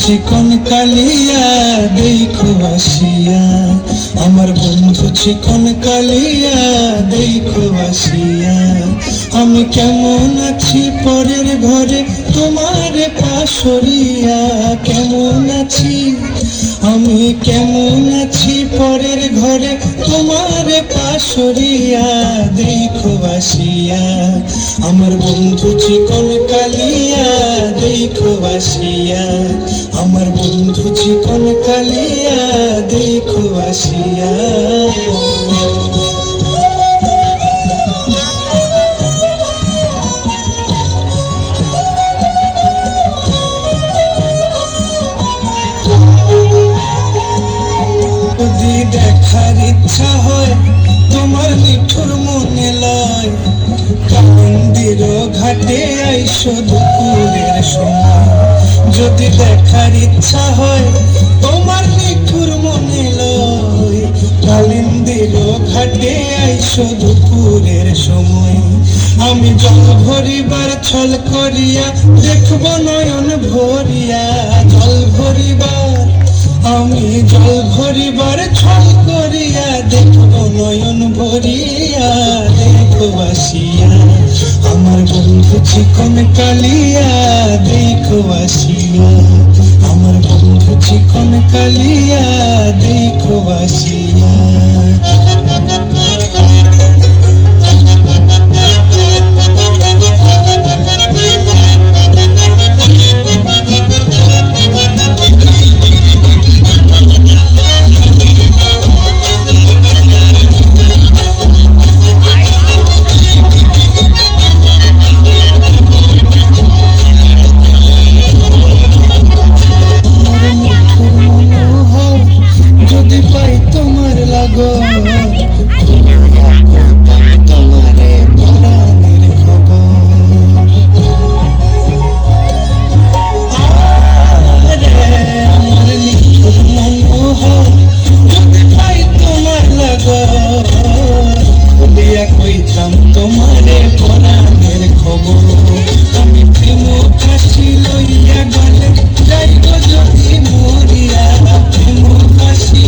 চিকন কালিয়া দেখো আসিয়া, আমার বন্ধু চিকন কালিয়া দেখো আসিয়া। আমি কেমন আছি পরের ঘরে তোমার পাশরিয়া, কেমন আছি আমি কেমন আছি পরের ঘরে তোমার পাশরিয়া দেখো আসিয়া। আমার বন্ধু চিকন কালিয়া দেখো আসিয়া, আমার বন্ধু চিকন কালিয়া দেখো আসিয়া। যদি দেখার ইচ্ছা হয় তোমার নিঠুর মনে লয়, কান্দির ঘাটে আইসো দুপুরের সময়। যদি দেখার ইচ্ছা হয় তোমার নিঠুর মনে লয়, কালিন্দির ঘাটে আইসো দুপুরের সময়। আমি জল ভরিবার ছল করিয়া দেখব নয়ন ভরিয়া, জল ভরিবার আমি জল ভরিবার ছল করিয়া দেখব নয়ন ভরিয়া দেখো আসিয়া। আমার বন্ধু চিকন কালিয়া দেখো আসিয়া, আমার বন্ধু চিকন কালিয়া দেখো আসিয়া। যদি পাই তোমার লাগো তোমারে পরাণের খবর, আমার নিঠুর মনোহর যদি পাই তোমার লাগো, বলিয়া কইতাম তোমারে পরাণের খবর। আমি প্রেম ফাঁসি লইয়া গলে যাইব যদি মরিয়া, প্রেম ফাঁসি